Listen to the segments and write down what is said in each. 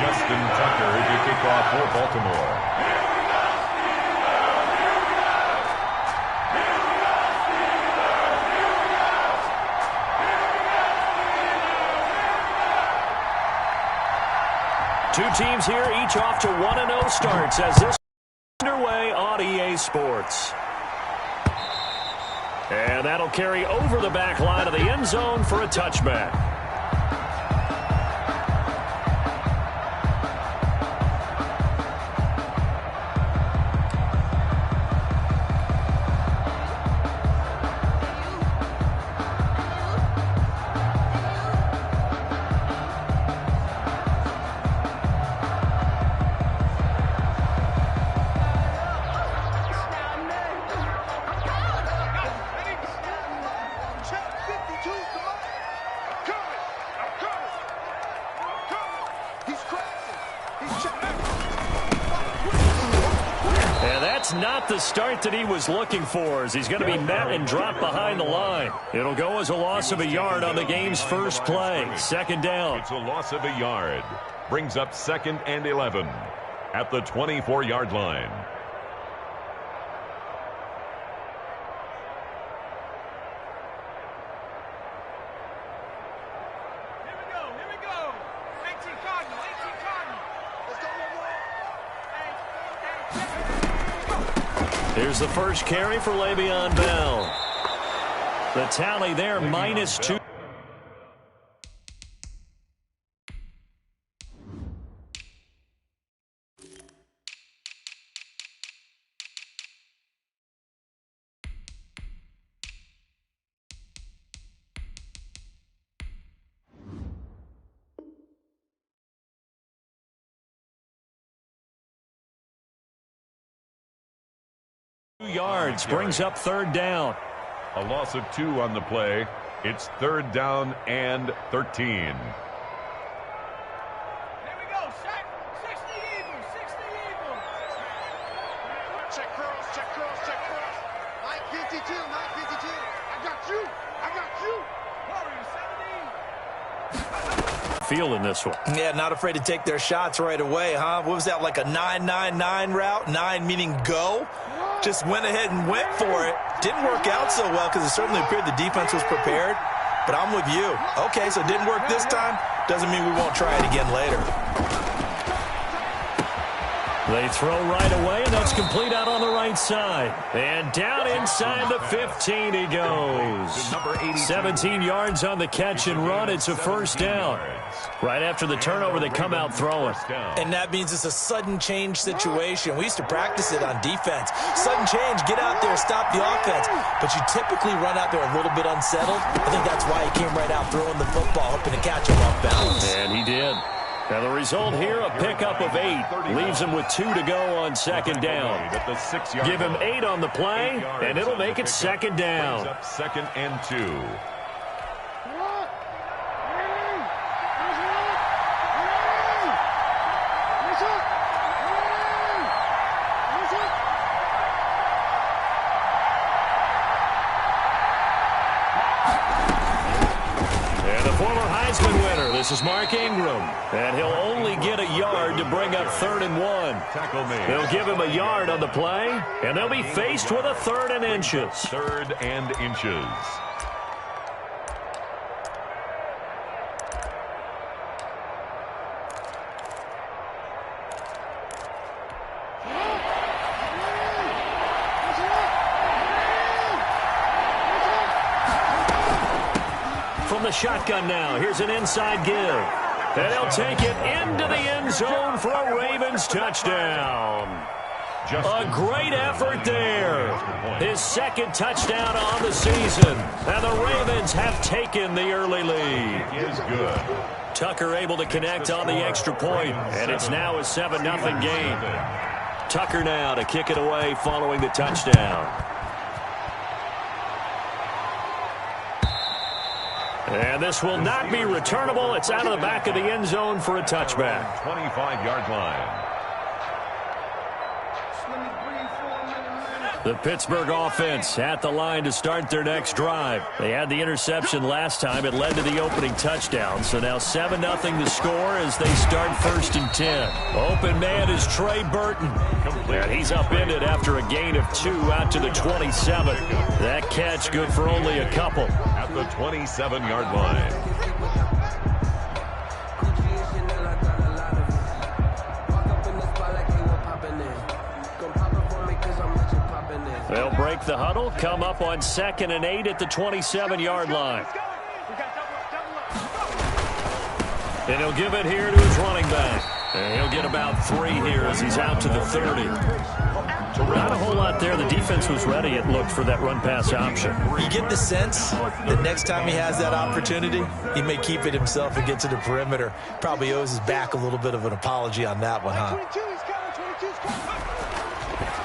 Justin Tucker to kick off for Baltimore. Two teams here, each off to 1-0 starts as this is underway on EA Sports. And that'll carry over the back line of the end zone for a touchback. Not the start that he was looking for, as he's going to be met and dropped behind the line. It'll go as a loss of a yard on the game's first play. Second down. It's a loss of a yard. Brings up 2nd and 11 at the 24-yard line. Here's the first carry for Le'Veon Bell. The tally there, -2. Yards brings up third down. A loss of 2 on the play. It's 3rd down and 13. Here we go. 60 Eagles. 60 Eagles. Check cross. Check cross. Check cross. 952. 952. I got you. I got you. Warrior 17. Feeling this one. Yeah, not afraid to take their shots right away, huh? What was that, like a 9-9-9 route? 9 meaning go? Just went ahead and went for it. Didn't work out so well because it certainly appeared the defense was prepared. But I'm with you. Okay, so it didn't work this time. Doesn't mean we won't try it again later. They throw right away, and that's complete out on the right side. And down inside the 15 he goes. 17 yards on the catch and run. It's a first down. Right after the turnover, they come out throwing. And that means it's a sudden change situation. We used to practice it on defense. Sudden change, get out there, stop the offense. But you typically run out there a little bit unsettled. I think that's why he came right out throwing the football, hoping to catch him off balance. And he did. Now the result here, a pickup of 8. Leaves him with 2 to go on second down. Give him 8 on the play, and it'll make it second down. 2nd and 2. This is Mark Ingram, and he'll only get a yard to bring up 3rd and 1. They'll give him a yard on the play, and they'll be faced with a 3rd and inches. 3rd and inches. Shotgun now. Here's an inside give. And he'll take it into the end zone for a Ravens touchdown. A great effort there. His 2nd touchdown on the season. And the Ravens have taken the early lead. Is good. Tucker able to connect on the extra point. And it's now a 7-0 game. Tucker now to kick it away following the touchdown. And this will not be returnable. It's out of the back of the end zone for a touchback. 25-yard line. The Pittsburgh offense at the line to start their next drive. They had the interception last time. It led to the opening touchdown. So now 7-0 the score as they start 1st and 10. Open man is Trey Burton. And he's upended after a gain of 2 out to the 27. That catch good for only a couple. At the 27-yard line. They'll break the huddle, come up on 2nd and 8 at the 27-yard line. And he'll give it here to his running back. And he'll get about 3 here as he's out to the 30. Not a whole lot there. The defense was ready, it looked, for that run-pass option. You get the sense that next time he has that opportunity, he may keep it himself and get to the perimeter. Probably owes his back a little bit of an apology on that one, huh?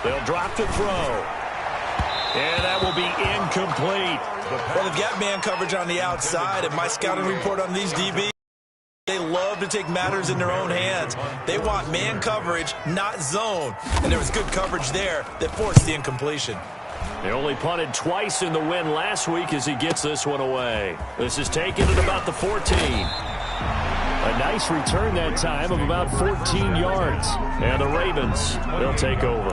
They'll drop the throw. And that will be incomplete. Well, they've got man coverage on the outside, and my scouting report on these DBs, they love to take matters in their own hands. They want man coverage, not zone. And there was good coverage there that forced the incompletion. They only punted twice in the win last week as he gets this one away. This is taken at about the 14. A nice return that time of about 14 yards. And the Ravens, they'll take over.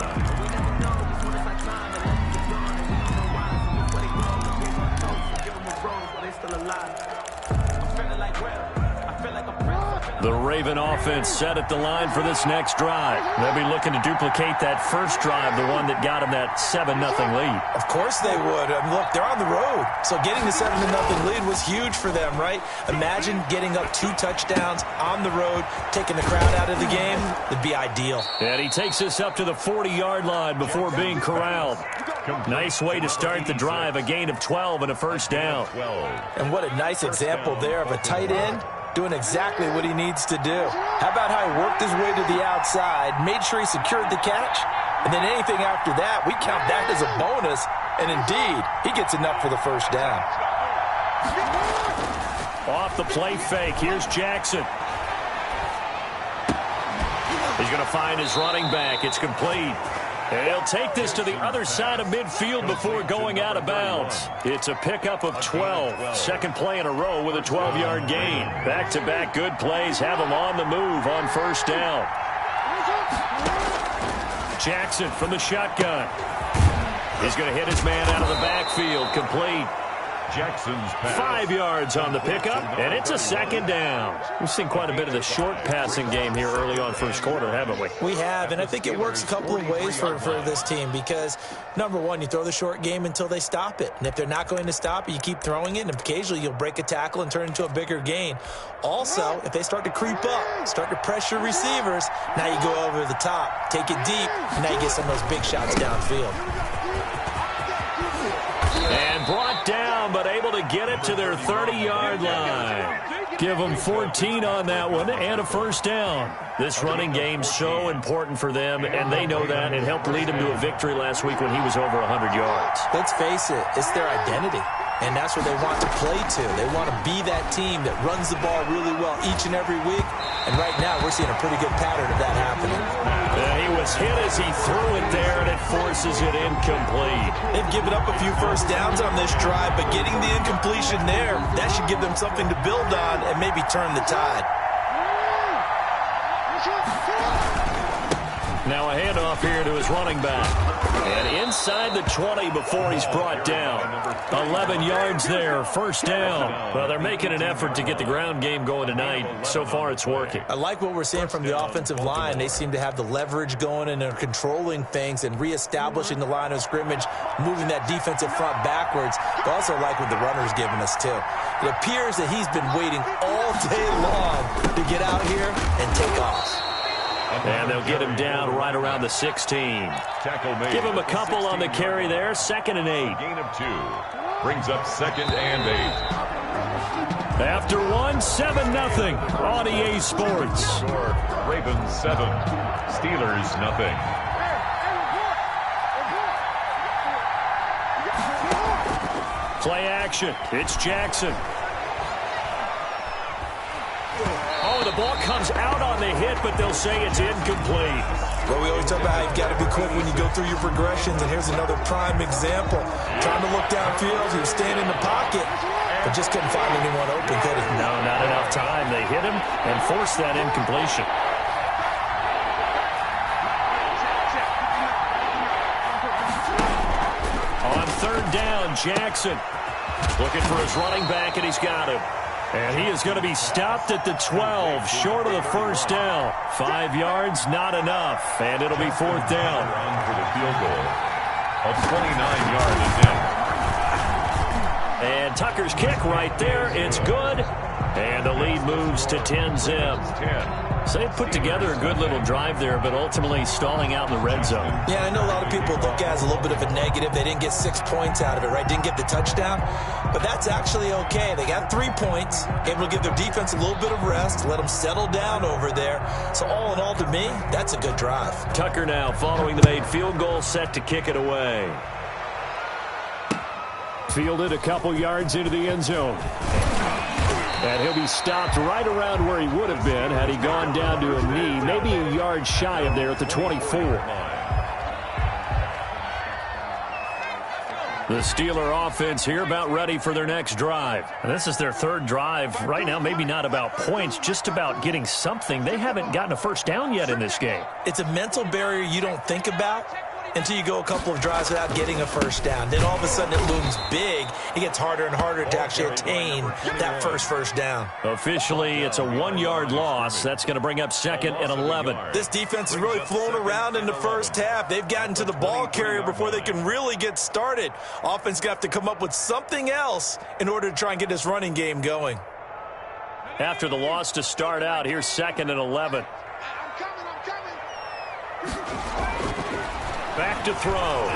The Raven offense set at the line for this next drive. They'll be looking to duplicate that first drive, the one that got them that 7-0 lead. Of course they would. Look, they're on the road. So getting the 7-0 lead was huge for them, right? Imagine getting up 2 touchdowns on the road, taking the crowd out of the game. It'd be ideal. And he takes us up to the 40-yard line before being corralled. Nice way to start the drive, a gain of 12 and a first down. And what a nice example there of a tight end doing exactly what he needs to do. How about how he worked his way to the outside, made sure he secured the catch, and then anything after that, we count that as a bonus, and indeed, he gets enough for the first down. Off the play fake, here's Jackson. He's going to find his running back. It's complete. And he'll take this to the other side of midfield before going out of bounds. It's a pickup of 12. Second play in a row with a 12-yard gain. Back-to-back good plays have him on the move on first down. Jackson from the shotgun. He's going to hit his man out of the backfield. Complete. Jackson's pass. 5 yards on the pickup, and it's a second down. We've seen quite a bit of the short passing game here early on first quarter, haven't we? We have, and I think it works a couple of ways for this team because, number one, you throw the short game until they stop it. And if they're not going to stop it, you keep throwing it, and occasionally you'll break a tackle and turn it into a bigger gain. Also, if they start to creep up, start to pressure receivers, now you go over the top, take it deep, and now you get some of those big shots downfield. And brought down, but able to get it to their 30-yard line. Give them 14 on that one and a first down. This running game's so important for them, and they know that. It helped lead them to a victory last week when he was over 100 yards. Let's face it, it's their identity, and that's what they want to play to. They want to be that team that runs the ball really well each and every week, and right now we're seeing a pretty good pattern of that happening. He was hit as he threw it there, and it forces it incomplete. They've given up a few first downs on this drive, but getting the incompletion there, that should give them something to build on and maybe turn the tide. Now a handoff here to his running back. And inside the 20 before he's brought down. 11 yards there, first down. Well, they're making an effort to get the ground game going tonight. So far, it's working. I like what we're seeing from the offensive line. They seem to have the leverage going, and they're controlling things and reestablishing the line of scrimmage, moving that defensive front backwards. But also like what the runner's giving us, too. It appears that he's been waiting all day long to get out here and take off. And they'll get him down right around the 16. Give him a couple on the carry there. 2nd and 8. Gain of 2. Brings up 2nd and 8. After one, 7-0 on EA Sports. Ravens 7. Steelers 0. Play action. It's Jackson. Oh, the ball comes out on the hit, but they'll say it's incomplete. Well, we always talk about how you've got to be quick when you go through your progressions, and here's another prime example. Trying to look downfield, he was standing in the pocket, but just couldn't find anyone open, could he? No, not enough time. They hit him and forced that incompletion. On third down, Jackson looking for his running back, and he's got him. And he is going to be stopped at the 12, short of the first down. 5 yards, not enough. And it'll be fourth down. Run for the field goal. A 29-yard attempt. And Tucker's kick right there. It's good. And the lead moves to 10-zip. So they put together a good little drive there, but ultimately stalling out in the red zone. Yeah, I know a lot of people look at it as a little bit of a negative. They didn't get 6 points out of it, right? Didn't get the touchdown. But that's actually okay. They got 3 points, able to give their defense a little bit of rest, let them settle down over there. So all in all, to me, that's a good drive. Tucker now following the made field goal, set to kick it away. Fielded a couple yards into the end zone. And he'll be stopped right around where he would have been had he gone down to a knee, maybe a yard shy of there at the 24. The Steeler offense here about ready for their next drive. And this is their third drive. Right now, maybe not about points, just about getting something. They haven't gotten a first down yet in this game. It's a mental barrier you don't think about until you go a couple of drives without getting a first down. Then all of a sudden it looms big. It gets harder and harder to actually attain that first down. Officially, it's a 1-yard loss. That's going to bring up second and 11. This defense is really flown around in the first half. They've gotten to the ball carrier before they can really get started. Offense got to come up with something else in order to try and get this running game going. After the loss to start out, here's second and 11. Back to throw.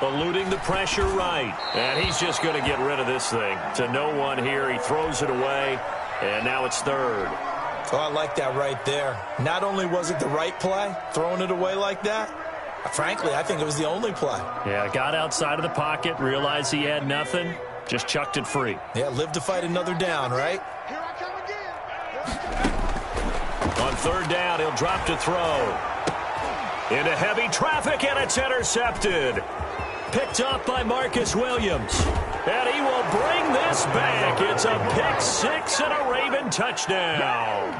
Eluding the pressure right. And he's just going to get rid of this thing. To no one here. He throws it away. And now it's third. Oh, I like that right there. Not only was it the right play, throwing it away like that, frankly, I think it was the only play. Yeah, got outside of the pocket, realized he had nothing, just chucked it free. Yeah, live to fight another down, right? Here I come again. On third down, he'll drop to throw. Into heavy traffic, and it's intercepted. Picked up by Marcus Williams. And he will bring this back. It's a pick six and a Raven touchdown.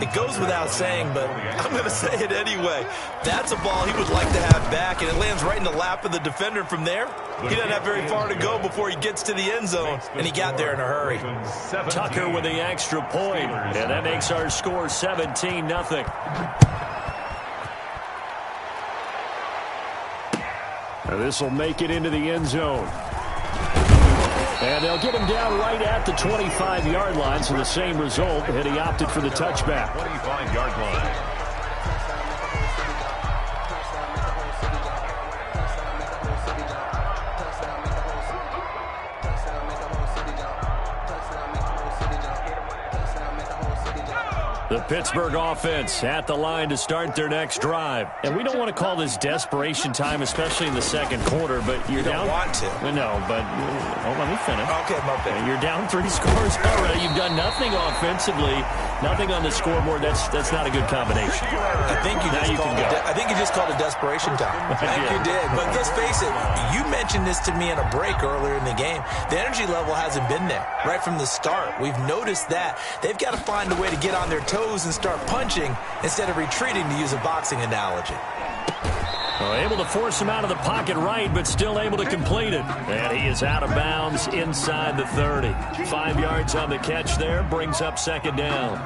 It goes without saying, but I'm going to say it anyway. That's a ball he would like to have back, and it lands right in the lap of the defender from there. He doesn't have very far to go before he gets to the end zone, and he got there in a hurry. Tucker with the extra point, and that makes our score 17-0. This will make it into the end zone. And they'll get him down right at the 25-yard line, so the same result, and he opted for the touchback. 25-yard line. The Pittsburgh offense at the line to start their next drive. And we don't want to call this desperation time, especially in the second quarter, but you're down. You don't want to. No, but let me finish. Okay, my bad. You're down 3 scores already. You've done nothing offensively, nothing on the scoreboard. That's not a good combination. I think you just called it desperation time. I think you did. But let's face it, you mentioned this to me in a break earlier in the game. The energy level hasn't been there right from the start. We've noticed that. They've got to find a way to get on their toes and start punching instead of retreating, to use a boxing analogy. Well, able to force him out of the pocket right, but still able to complete it. And he is out of bounds inside the 30. 5 yards on the catch there, brings up second down.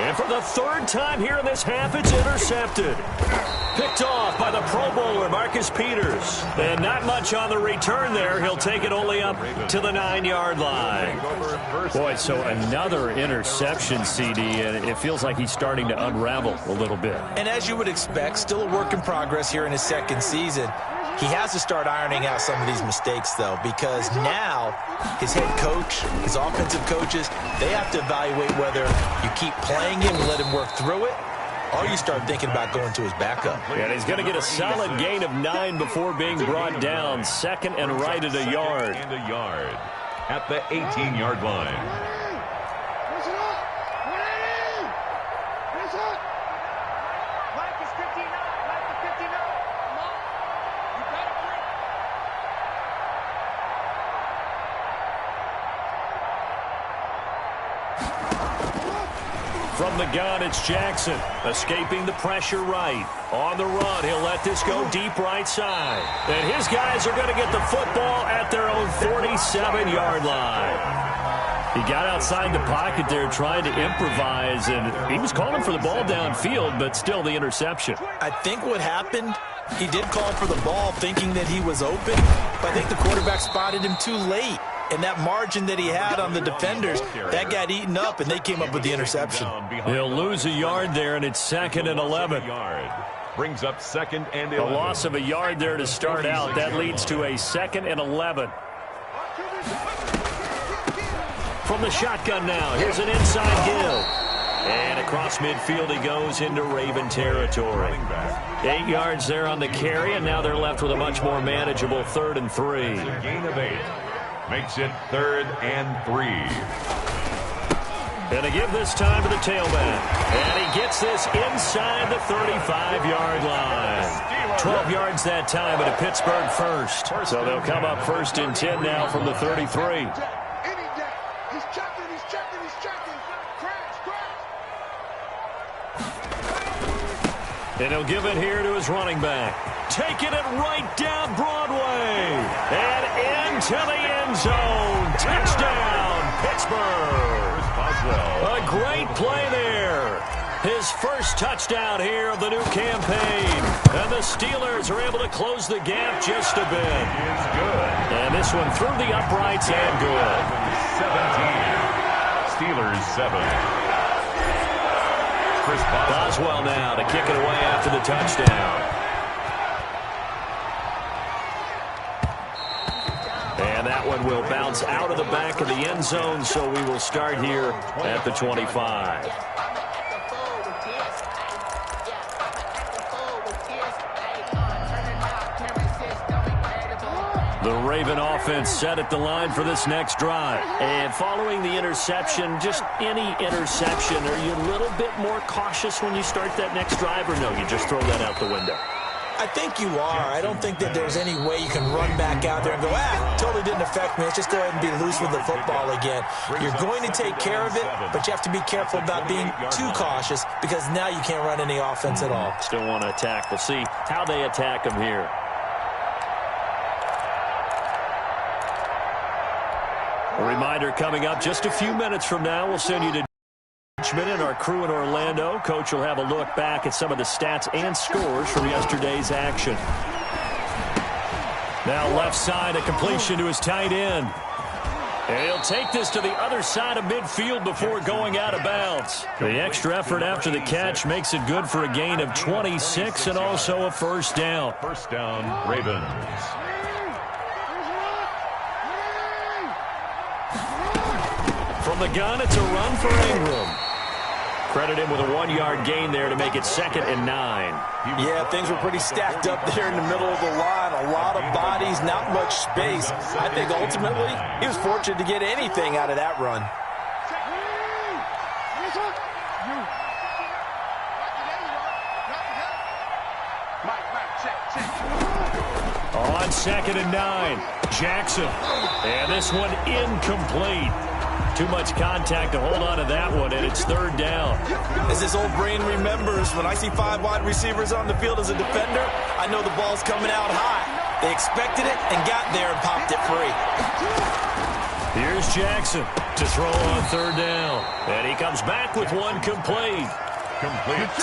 And for the third time here in this half, it's intercepted. Picked off by the Pro Bowler, Marcus Peters. And not much on the return there. He'll take it only up to the 9-yard line. Boy, so another interception, CD, and it feels like he's starting to unravel a little bit. And as you would expect, still a work in progress here in his second season. He has to start ironing out some of these mistakes, though, because now his head coach, his offensive coaches, they have to evaluate whether you keep playing him and let him work through it, or you start thinking about going to his backup. And he's going to get a solid gain of 9 before being brought down. Second and right at a yard. And a yard at the 18-yard line. From the gun, it's Jackson, escaping the pressure right. On the run, he'll let this go deep right side. And his guys are going to get the football at their own 47-yard line. He got outside the pocket there trying to improvise, and he was calling for the ball downfield, but still the interception. I think what happened, he did call for the ball thinking that he was open, but I think the quarterback spotted him too late. And that margin that he had on the defenders, that got eaten up, and they came up with the interception. He'll lose a yard there, and it's 2nd and 11. Brings up 2nd and 11. A loss of a yard there to start out. That leads to a 2nd and 11. From the shotgun now, here's an inside give. And across midfield he goes into Raven territory. 8 yards there on the carry, and now they're left with a much more manageable 3rd and 3. Gain of 8. Makes it 3rd and 3. And to give this time to the tailback. And he gets this inside the 35-yard line. 12 yards that time at a Pittsburgh first. So they'll come up 1st and 10 now from the 33. And he'll give it here to his running back. Taking it right down Broadway. And into the end zone. Touchdown, Pittsburgh. A great play there. His first touchdown here of the new campaign. And the Steelers are able to close the gap just a bit. Is good. And this one through the uprights and good. 17. Steelers 7. Boswell now to kick it away after the touchdown. And that one will bounce out of the back of the end zone, so we will start here at the 25. The Raven offense set at the line for this next drive. And following the interception, just any interception, are you a little bit more cautious when you start that next drive, or no, you just throw that out the window? I think you are. I don't think that there's any way you can run back out there and go, totally didn't affect me. Let's just go ahead and be loose with the football again. You're going to take care of it, but you have to be careful about being too cautious because now you can't run any offense at all. Still want to attack. We'll see how they attack them here. A reminder coming up just a few minutes from now, we'll send you to Richmond and our crew in Orlando. Coach will have a look back at some of the stats and scores from yesterday's action. Now left side, a completion to his tight end. And he'll take this to the other side of midfield before going out of bounds. The extra effort after the catch makes it good for a gain of 26 and also a first down. First down, Ravens. From the gun, it's a run for Ingram. Credit him with a 1-yard gain there to make it 2nd and 9. Yeah, things were pretty stacked up there in the middle of the line. A lot of bodies, not much space. I think ultimately he was fortunate to get anything out of that run. On 2nd and 9, Jackson. And this one incomplete. Too much contact to hold on to that one, and it's 3rd down. As this old brain remembers, when I see 5 wide receivers on the field as a defender, I know the ball's coming out high. They expected it and got there and popped it free. Here's Jackson to throw on 3rd down. And he comes back with one complete.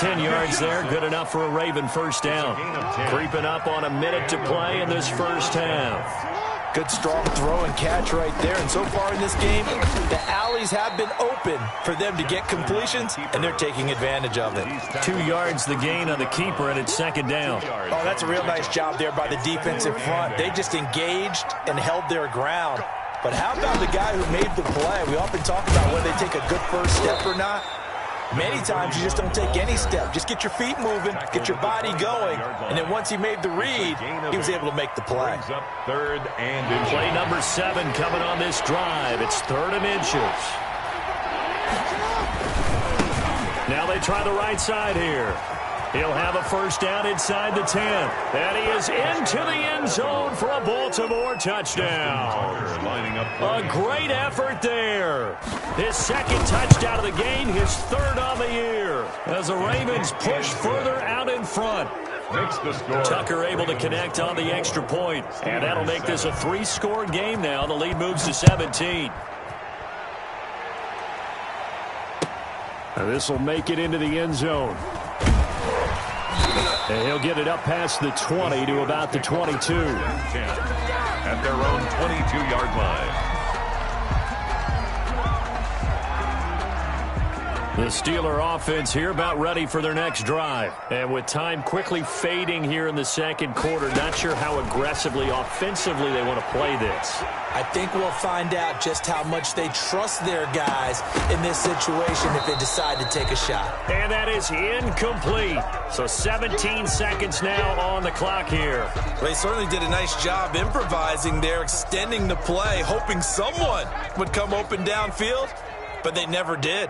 10 yards there, good enough for a Raven first down. Creeping up on a minute to play in this first half. Good, strong throw and catch right there. And so far in this game, the alleys have been open for them to get completions, and they're taking advantage of it. 2 yards the gain on the keeper, and it's second down. Oh, that's a real nice job there by the defensive front. They just engaged and held their ground. But how about the guy who made the play? We often talk about whether they take a good first step or not. Many times you just don't take any step. Just get your feet moving, get your body going, and then once he made the read, he was able to make the play. Third and Play number 7 coming on this drive. It's 3rd and inches. Now they try the right side here. He'll have a first down inside the 10. And he is into the end zone for a Baltimore touchdown. A great effort there. His second touchdown of the game, his 3rd on the year. As the Ravens push further out in front. makes the score. Tucker able to connect on the extra point. And that'll make this a 3-score game now. The lead moves to 17. This will make it into the end zone. And he'll get it up past the 20 to about the 22. 10 at their own 22-yard line. The Steeler offense here about ready for their next drive. And with time quickly fading here in the second quarter, not sure how aggressively, offensively they want to play this. I think we'll find out just how much they trust their guys in this situation if they decide to take a shot. And that is incomplete. So 17 seconds now on the clock here. They certainly did a nice job improvising there, extending the play, hoping someone would come open downfield, but they never did.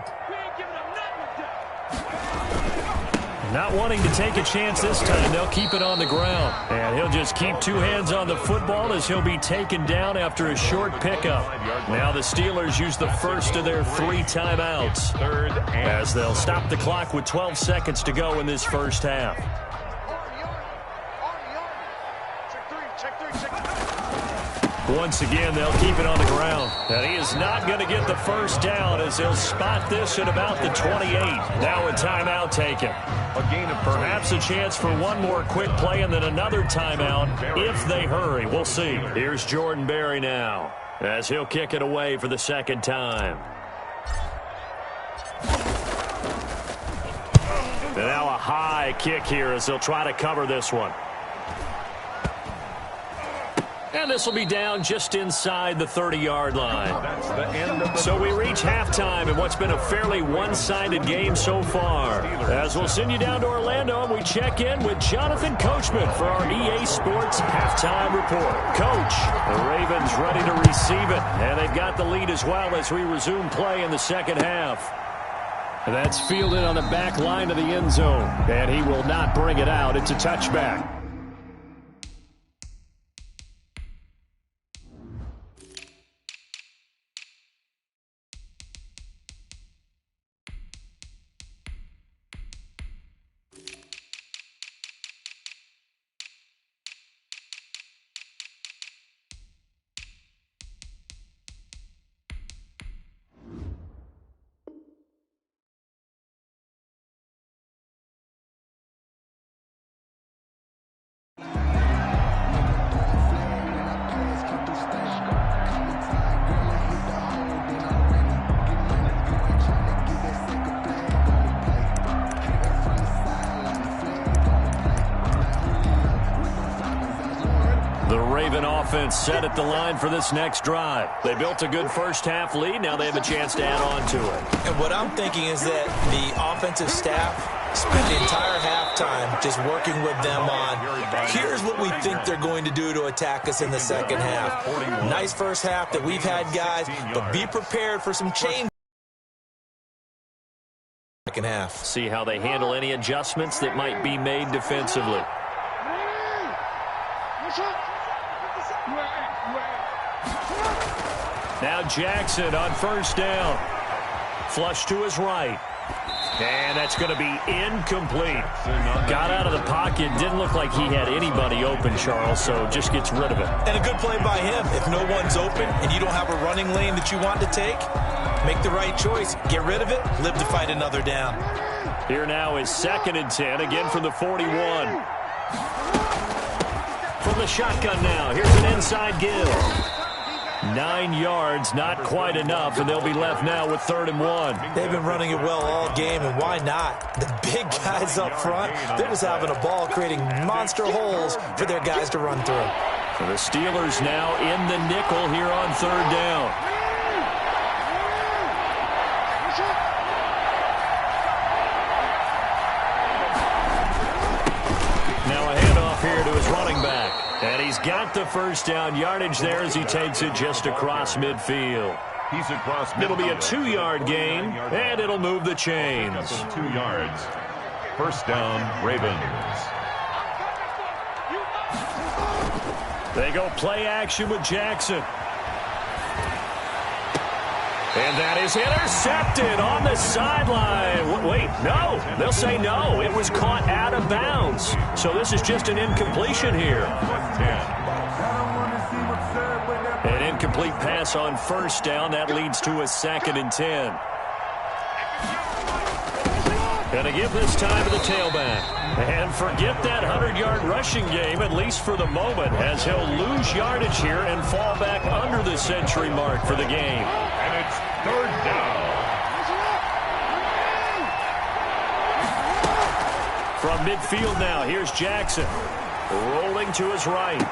Not wanting to take a chance this time, they'll keep it on the ground. And he'll just keep 2 hands on the football as he'll be taken down after a short pickup. Now the Steelers use the first of their 3 timeouts as they'll stop the clock with 12 seconds to go in this first half. Once again, they'll keep it on the ground. And he is not going to get the first down as they'll spot this at about the 28. Now a timeout taken. Perhaps a chance for one more quick play and then another timeout if they hurry. We'll see. Here's Jordan Berry now as he'll kick it away for the second time. And now a high kick here as they'll try to cover this one. And this will be down just inside the 30-yard line. That's the end of the So we reach halftime in what's been a fairly one-sided game so far. As we'll send you down to Orlando, and we check in with Jonathan Coachman for our EA Sports Halftime Report. Coach, the Ravens ready to receive it, and they've got the lead as well as we resume play in the second half. That's fielded on the back line of the end zone, and he will not bring it out. It's a touchback. Offense set at the line for this next drive. They built a good first-half lead. Now they have a chance to add on to it. And what I'm thinking is that the offensive staff spent the entire halftime just working with them on, here's what we think they're going to do to attack us in the second half. Nice first half that we've had, guys, but be prepared for some change. Second half. See how they handle any adjustments that might be made defensively. Now Jackson on first down. Flush to his right. And that's going to be incomplete. Got out of the pocket. Didn't look like he had anybody open, Charles, so just gets rid of it. And a good play by him. If no one's open and you don't have a running lane that you want to take, make the right choice. Get rid of it. Live to fight another down. Here now is 2nd and 10, again from the 41. From From the shotgun now, here's an inside give. 9 yards, not quite enough, and they'll be left now with 3rd and 1. They've been running it well all game, and why not? The big guys up front, they're just having a ball, creating monster holes for their guys to run through. So the Steelers now in the nickel here on 3rd down. Now a handoff here to his running back. And he's got the first down yardage there as he takes it just across midfield. He's across midfield. It'll be a 2-yard gain, and it'll move the chains. 2 yards. First down, Ravens. They go play action with Jackson. And that is intercepted on the sideline. Wait, no. They'll say no. It was caught out of bounds. So this is just an incompletion here. An incomplete pass on first down. That leads to a 2nd and 10. Going to give this time to the tailback. And forget that 100-yard rushing game, at least for the moment, as he'll lose yardage here and fall back under the century mark for the game. And it's 3rd down. From midfield now, here's Jackson. Rolling to his right.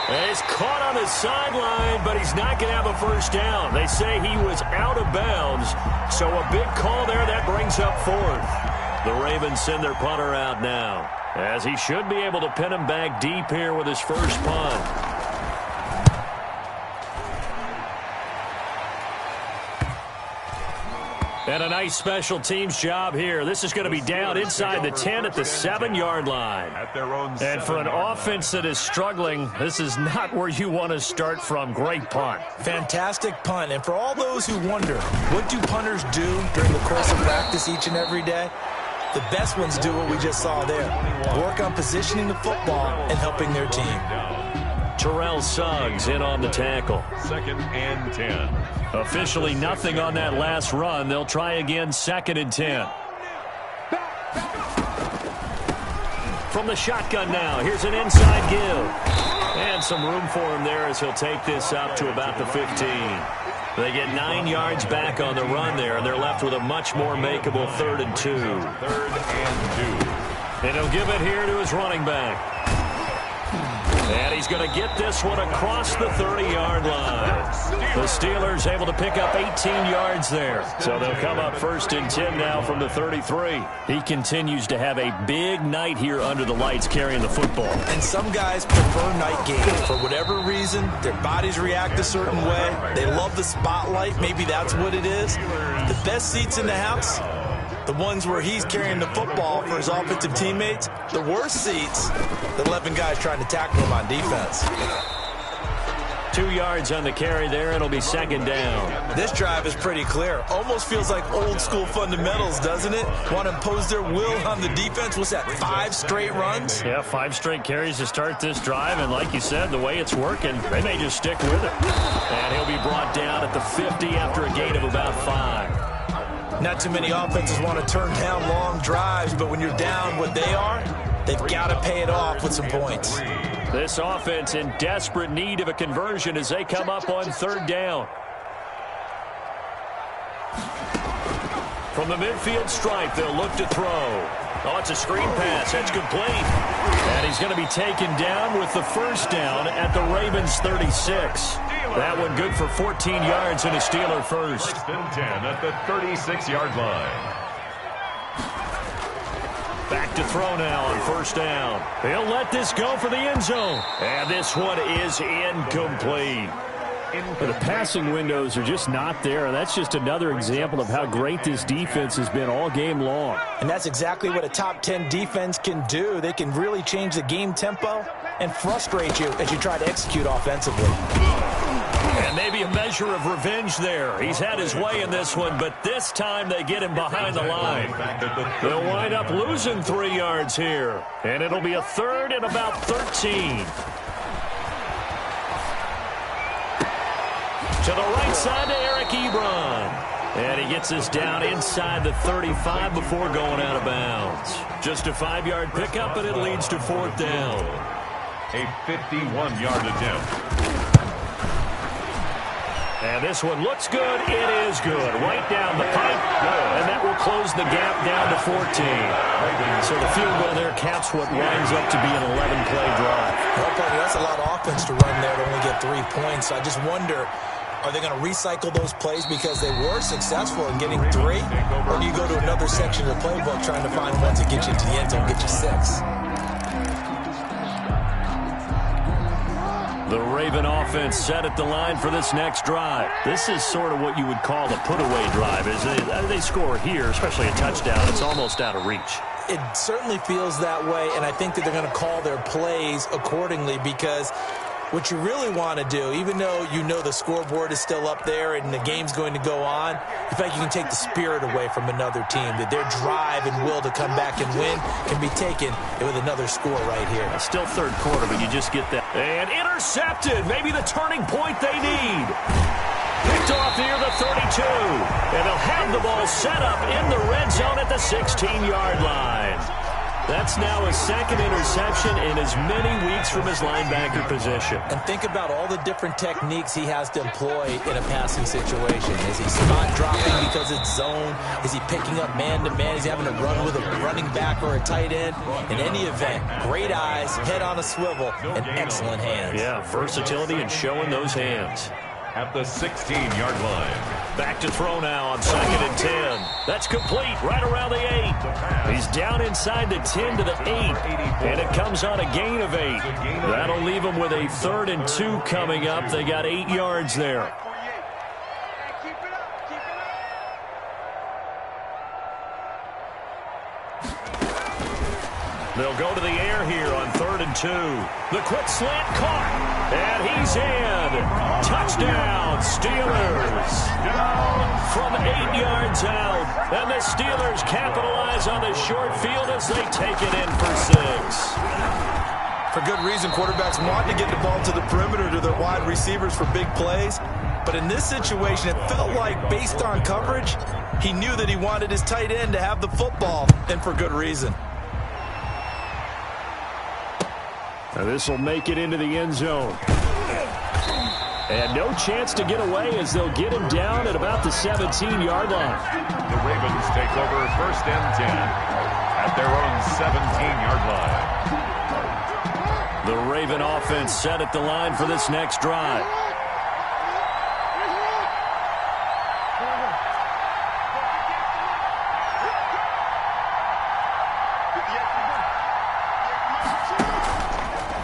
And he's caught on his sideline, but he's not going to have a first down. They say he was out of bounds, so a big call there. That brings up 4th. The Ravens send their punter out now, as he should be able to pin him back deep here with his first punt. And a nice special teams job here. This is going to be down inside the 10 at the 7-yard line. And for an offense that is struggling, this is not where you want to start from. Great punt. Fantastic punt. And for all those who wonder, what do punters do during the course of practice each and every day? The best ones do what we just saw there. Work on positioning the football and helping their team. Terrell Suggs in on the tackle. 2nd and 10. Officially nothing on that last run. They'll try again, 2nd and 10. From the shotgun now, here's an inside give. And some room for him there as he'll take this up to about the 15. They get 9 yards back on the run there, and they're left with a much more makeable 3rd and 2. 3rd and 2. And he'll give it here to his running back. And he's going to get this one across the 30-yard line. The Steelers able to pick up 18 yards there. So they'll come up 1st and 10 now from the 33. He continues to have a big night here under the lights carrying the football. And some guys prefer night games. For whatever reason, their bodies react a certain way. They love the spotlight. Maybe that's what it is. The best seats in the house, the ones where he's carrying the football for his offensive teammates. The worst seats, the 11 guys trying to tackle him on defense. 2 yards on the carry there. It'll be 2nd down. This drive is pretty clear. Almost feels like old school fundamentals, doesn't it? Want to impose their will on the defense. What's that, 5 straight runs? Yeah, 5 straight carries to start this drive. And like you said, the way it's working, they may just stick with it. And he'll be brought down at the 50 after a gain of about 5. Not too many offenses want to turn down long drives, but when you're down what they are, they've got to pay it off with some points. This offense in desperate need of a conversion as they come up on 3rd down. From the midfield stripe, they'll look to throw. Oh, it's a screen pass. That's complete. And he's going to be taken down with the first down at the Ravens 36. That one good for 14 yards and a Steeler first. 1st and 10 at the 36-yard line. Back to throw now on 1st down. He'll let this go for the end zone. And this one is incomplete. The passing windows are just not there, and that's just another example of how great this defense has been all game long. And that's exactly what a top 10 defense can do. They can really change the game tempo and frustrate you as you try to execute offensively. And maybe a measure of revenge there. He's had his way in this one, but this time they get him behind the line. They'll wind up losing 3 yards here, and it'll be a 3rd and about 13. To the right side to Eric Ebron. And he gets this down inside the 35 before going out of bounds. Just a 5-yard pickup, and it leads to 4th down. A 51-yard attempt. And this one looks good. It is good. Right down the pipe. And that will close the gap down to 14. So the field goal there caps what winds up to be an 11-play drive. Well, buddy, that's a lot of offense to run there to only get 3 points. I just wonder, are they going to recycle those plays because they were successful in getting 3? Or do you go to another section of the playbook trying to find ones that get you to the end zone, get you 6? The Raven offense set at the line for this next drive. This is sort of what you would call a put-away drive. As they score here, especially a touchdown, it's almost out of reach. It certainly feels that way, and I think that they're going to call their plays accordingly because what you really want to do, even though you know the scoreboard is still up there and the game's going to go on, in fact, you can take the spirit away from another team, that their drive and will to come back and win can be taken with another score right here. Still third quarter, but you just get that. And intercepted. Maybe the turning point they need. Picked off near the 32. And they'll have the ball set up in the red zone at the 16-yard line. That's now his second interception in as many weeks from his linebacker position. And think about all the different techniques he has to employ in a passing situation. Is he spot dropping because it's zone? Is he picking up man-to-man? Is he having to run with a running back or a tight end? In any event, great eyes, head on a swivel, and excellent hands. Yeah, versatility and showing those hands. At the 16-yard line. Back to throw now on 2nd and 10. That's complete right around the 8. He's down inside the 10 to the 8. And it comes on a gain of 8. That'll leave him with a 3rd and 2 coming up. They got 8 yards there. They'll go to the air here on 3rd and 2. The quick slant caught. And he's in. Touchdown, Steelers. From 8 yards out. And the Steelers capitalize on the short field as they take it in for 6. For good reason, quarterbacks want to get the ball to the perimeter to their wide receivers for big plays. But in this situation, it felt like, based on coverage, he knew that he wanted his tight end to have the football, and for good reason. Now this will make it into the end zone. And no chance to get away as they'll get him down at about the 17-yard line. The Ravens take over 1st and 10 at their own 17-yard line. The Raven offense set at the line for this next drive.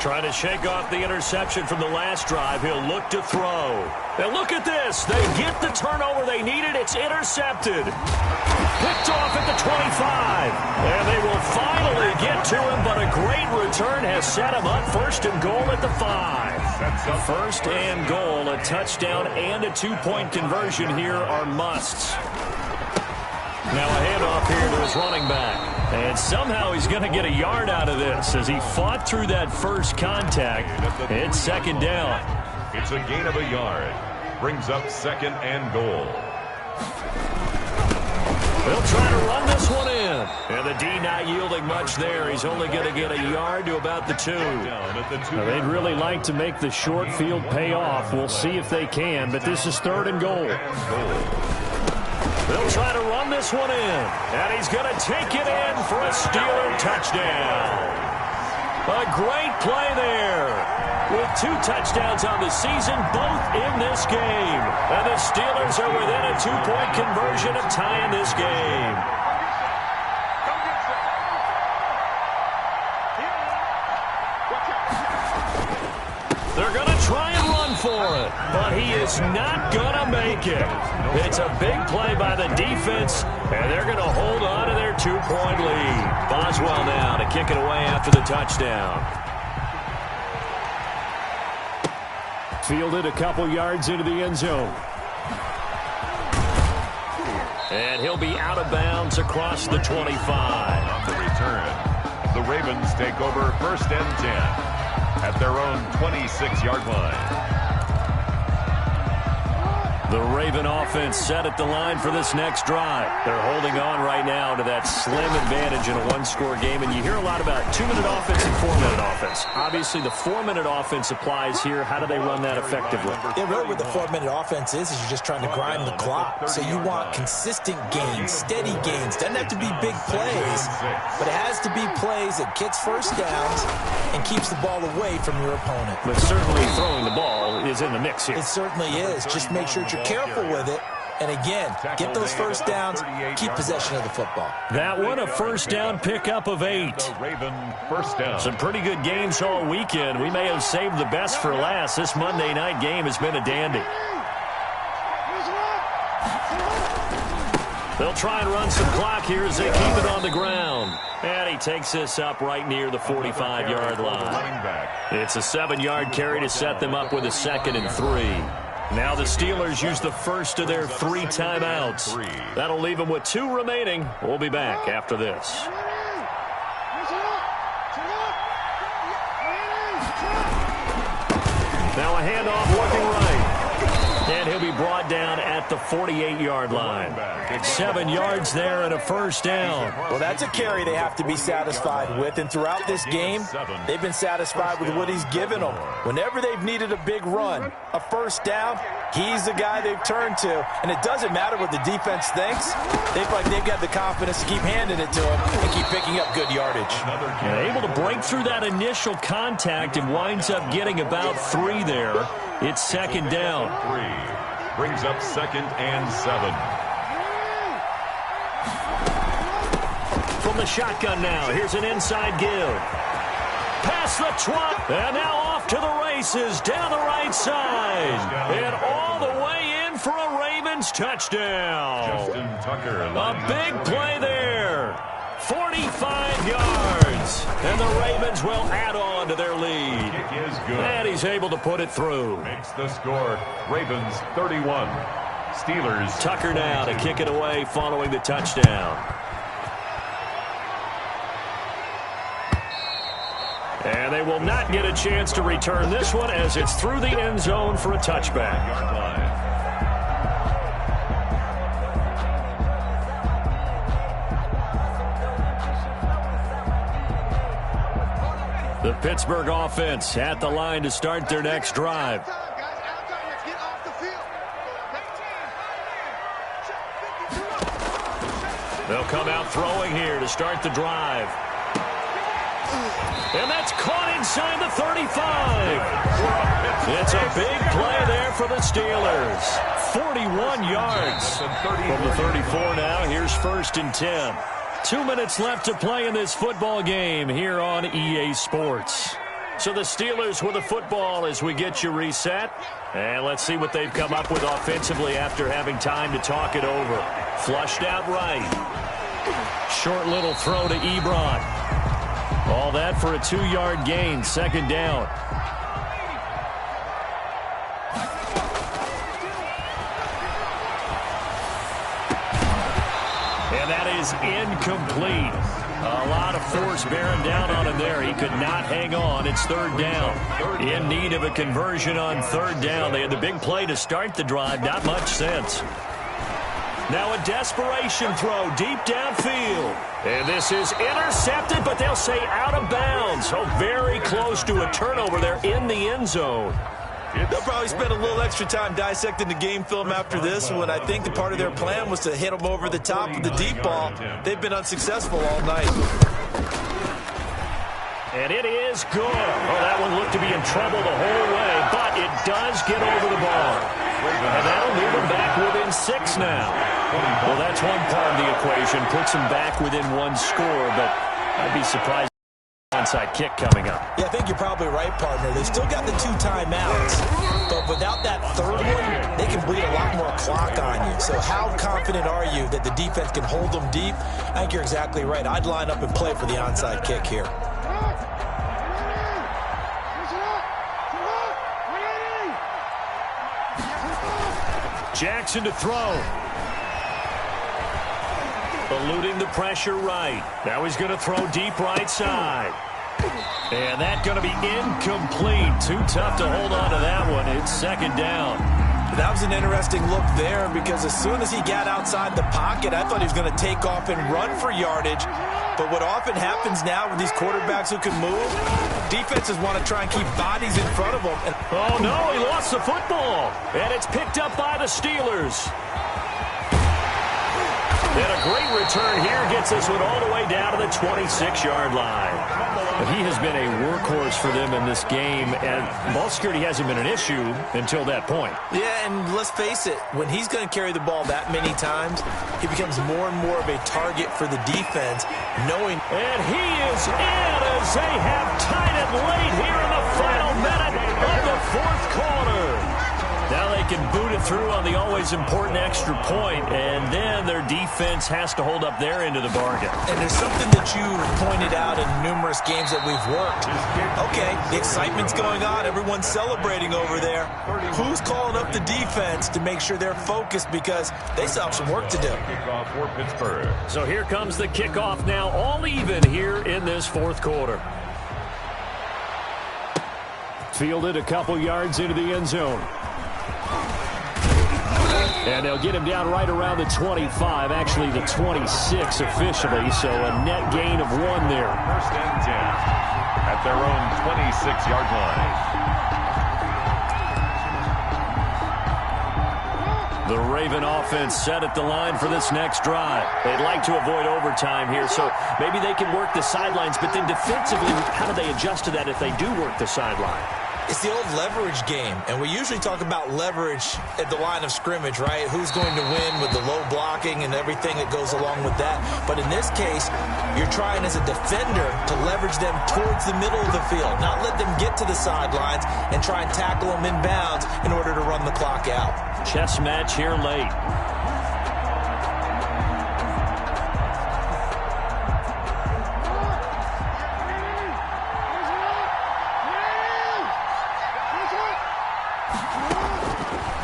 Trying to shake off the interception from the last drive. He'll look to throw. And look at this. They get the turnover they needed. It's intercepted. Picked off at the 25. And they will finally get to him, but a great return has set him up 1st and goal at the 5. 1st and goal. A touchdown and a 2-point conversion here are musts. Now a handoff here to his running back. And somehow he's going to get a yard out of this as he fought through that first contact. It's 2nd down. It's a gain of a yard. Brings up 2nd and goal. They'll try to run this one in. And the D not yielding much there. He's only going to get a yard to about the 2. Now, they'd really like to make the short field pay off. We'll see if they can, but this is 3rd and goal. They'll try to run this one in. And he's going to take it in for a Steeler touchdown. A great play there. With 2 touchdowns on the season, both in this game. And the Steelers are within a 2-point conversion of tying this game. They're going to try and run for it, but he is not going to make it. It's a big play by the defense, and they're going to hold on to their 2-point lead. Boswell now to kick it away after the touchdown. Fielded a couple yards into the end zone. And he'll be out of bounds across the 25. On the return, the Ravens take over 1st and 10. At their own 26-yard line. The Raven offense set at the line for this next drive. They're holding on right now to that slim advantage in a one-score game, and you hear a lot about 2-minute offense and 4-minute offense. Obviously, the 4-minute offense applies here. How do they run that effectively? Yeah, really what the 4-minute offense is you're just trying to grind the clock. So you want consistent gains, steady gains. Doesn't have to be big plays, but it has to be plays that gets first downs and keeps the ball away from your opponent. But certainly throwing the ball is in the mix here. It certainly is. Just make sure you're careful with it. And again, get those first downs, keep possession of the football. That one, a first down pickup of 8. Raven first down. Some pretty good games all weekend. We may have saved the best for last. This Monday night game has been a dandy. They'll try and run some clock here as they keep it on the ground. And he takes this up right near the 45-yard line. It's a 7-yard carry to set them up with a 2nd and 3. Now the Steelers use the first of their 3 timeouts. That'll leave them with 2 remaining. We'll be back after this. Now a handoff looking right. And he'll be brought down at the 48-yard line. 7 yards there and a first down. Well, that's a carry they have to be satisfied with. And throughout this game, they've been satisfied with what he's given them. Whenever they've needed a big run, a first down, he's the guy they've turned to. And it doesn't matter what the defense thinks. They feel like they've got the confidence to keep handing it to him and keep picking up good yardage. And able to break through that initial contact and winds up getting about 3 there. It's 2nd down. 3 brings up 2nd and 7. From the shotgun now, here's an inside give. Past the 20, and now off to the races down the right side. And all the way in for a Ravens touchdown. Justin Tucker. A big play there. 45 yards. And the Ravens will add on to their lead. Kick is good. And he's able to put it through. Makes the score. Ravens 31. Steelers. Tucker now to kick it away following the touchdown. And they will not get a chance to return this one as it's through the end zone for a touchback. The Pittsburgh offense at the line to start their next drive. They'll come out throwing here to start the drive. And that's caught inside the 35. It's a big play there for the Steelers. 41 yards from the 34 now. Here's 1st and 10. 2 minutes left to play in this football game here on EA Sports. So the Steelers with the football as we get you reset. And let's see what they've come up with offensively after having time to talk it over. Flushed out right. Short little throw to Ebron. All that for a 2-yard gain, 2nd down. And that is incomplete. A lot of force bearing down on him there. He could not hang on. It's 3rd down. In need of a conversion on 3rd down. They had the big play to start the drive. Not much sense. Now a desperation throw deep downfield. And this is intercepted, but they'll say out of bounds. So very close to a turnover there in the end zone. They'll probably spend a little extra time dissecting the game film after this one. I think the part of their plan was to hit them over the top with the deep ball. They've been unsuccessful all night. And it is good. Oh, that one looked to be in trouble the whole way, but it does get over the bar. And that'll move them back within 6 now. Well, that's one part of the equation. Puts them back within 1 score, but I'd be surprised. Onside kick coming up. Yeah, I think you're probably right, partner. They still got the 2 timeouts, but without that 3rd one, they can bleed a lot more clock on you. So how confident are you that the defense can hold them deep? I think you're exactly right. I'd line up and play for the onside kick here. Jackson to throw. Eluding the pressure right. Now he's going to throw deep right side. And that's going to be incomplete. Too tough to hold on to that one. It's 2nd down. That was an interesting look there because as soon as he got outside the pocket, I thought he was going to take off and run for yardage. But what often happens now with these quarterbacks who can move, defenses want to try and keep bodies in front of them. Oh, no, he lost the football. And it's picked up by the Steelers. And a great return here gets this one all the way down to the 26-yard line. But he has been a workhorse for them in this game, and ball security hasn't been an issue until that point. Yeah, and let's face it, when he's going to carry the ball that many times, he becomes more and more of a target for the defense, knowing... And he is in as they have tied it late here in the final minute of the fourth quarter. Now they can boot it through on the always important extra point, and then their defense has to hold up their end of the bargain. And there's something that you pointed out in numerous games that we've worked. Okay, the excitement's going on. Everyone's celebrating over there. Who's calling up the defense to make sure they're focused because they still have some work to do? Kickoff for Pittsburgh. So here comes the kickoff now, all even here in this fourth quarter. Fielded a couple yards into the end zone. And they'll get him down right around the 25, actually the 26 officially, so a net gain of 1 there. First and 10 at their own 26-yard line. The Raven offense set at the line for this next drive. They'd like to avoid overtime here, so maybe they can work the sidelines, but then defensively, how do they adjust to that if they do work the sideline? It's the old leverage game, and we usually talk about leverage at the line of scrimmage, right? Who's going to win with the low blocking and everything that goes along with that. But in this case, you're trying as a defender to leverage them towards the middle of the field, not let them get to the sidelines and try and tackle them inbounds in order to run the clock out. Chess match here late.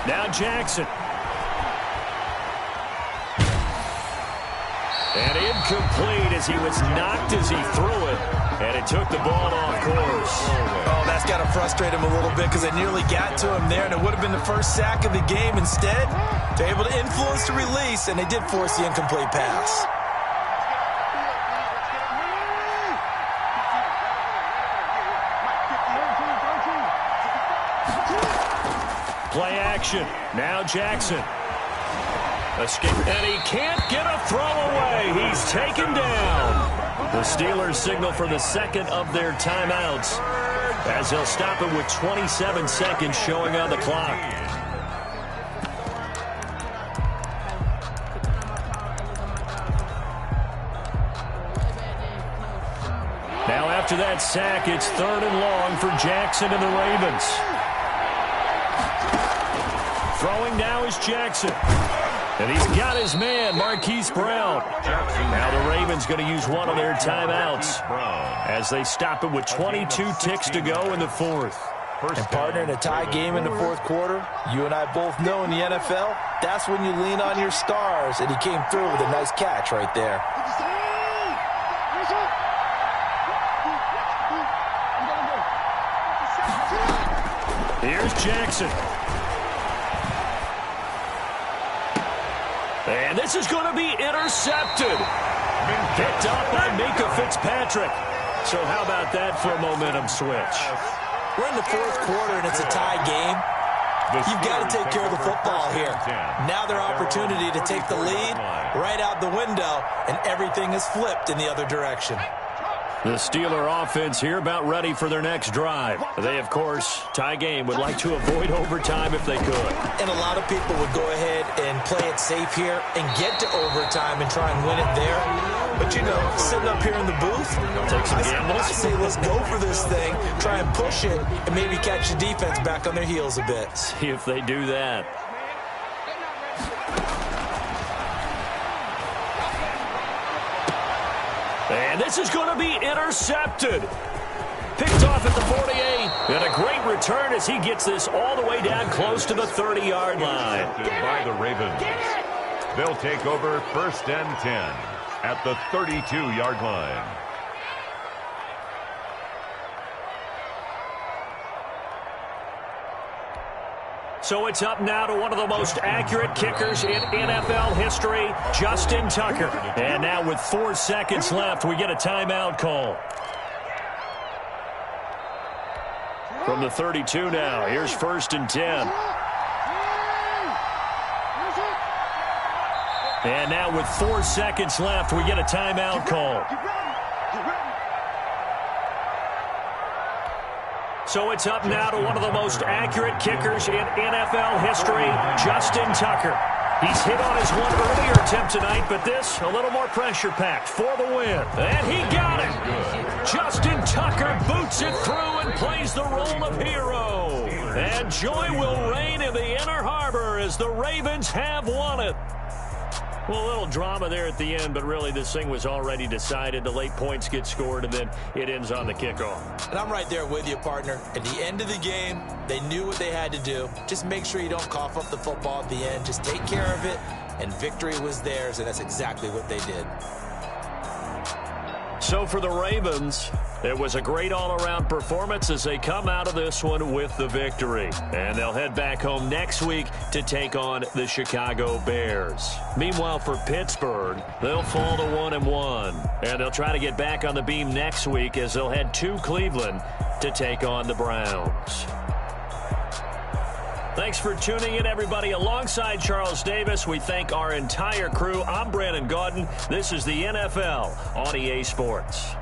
Now Jackson. And incomplete as he was knocked as he threw it. And it took the ball off course. Oh, that's got to frustrate him a little bit because they nearly got to him there, and it would have been the first sack of the game. Instead, they're able to influence the release, and they did force the incomplete pass. Play action. Now Jackson. Escape. And he can't get a throw away. He's taken down. The Steelers signal for the second of their timeouts as they'll stop it with 27 seconds showing on the clock. Now after that sack, it's 3rd and long for Jackson and the Ravens. Throwing now is Jackson. And he's got his man, Marquise Brown. Now the Ravens going to use one of their timeouts as they stop it with 22 ticks to go in the fourth. And partner, in a tie game in the fourth quarter, you and I both know in the NFL, that's when you lean on your stars. And he came through with a nice catch right there. Here's Jackson. And this is going to be intercepted. Picked up by Minka Fitzpatrick. So how about that for a momentum switch? We're in the fourth quarter, and it's a tie game. You've got to take care of the football here. Now their opportunity to take the lead right out the window, and everything is flipped in the other direction. The Steeler offense here about ready for their next drive. They, of course, tie game, would like to avoid overtime if they could. And a lot of people would go ahead and play it safe here and get to overtime and try and win it there. But, you know, sitting up here in the booth, take some gambles. I say let's go for this thing, try and push it, and maybe catch the defense back on their heels a bit. See if they do that. And this is going to be intercepted. Picked off at the 48. And a great return as he gets this all the way down close to the 30-yard line. By the Ravens. They'll take over 1st and 10 at the 32-yard line. So it's up now to one of the most accurate kickers in NFL history, Justin Tucker. And now with 4 seconds left, we get a timeout call. From the 32 now, here's 1st and 10. And now with 4 seconds left, we get a timeout call. So it's up now to one of the most accurate kickers in NFL history, Justin Tucker. He's hit on his one earlier attempt tonight, but this a little more pressure-packed for the win. And he got it. Justin Tucker boots it through and plays the role of hero. And joy will reign in the Inner Harbor as the Ravens have won it. Well, a little drama there at the end, but really this thing was already decided. The late points get scored, and then it ends on the kickoff. And I'm right there with you, partner. At the end of the game, they knew what they had to do. Just make sure you don't cough up the football at the end. Just take care of it, and victory was theirs, and that's exactly what they did. So for the Ravens, it was a great all-around performance as they come out of this one with the victory. And they'll head back home next week to take on the Chicago Bears. Meanwhile, for Pittsburgh, they'll fall to 1-1. And they'll try to get back on the beam next week as they'll head to Cleveland to take on the Browns. Thanks for tuning in, everybody. Alongside Charles Davis, we thank our entire crew. I'm Brandon Gaudin. This is the NFL on EA Sports.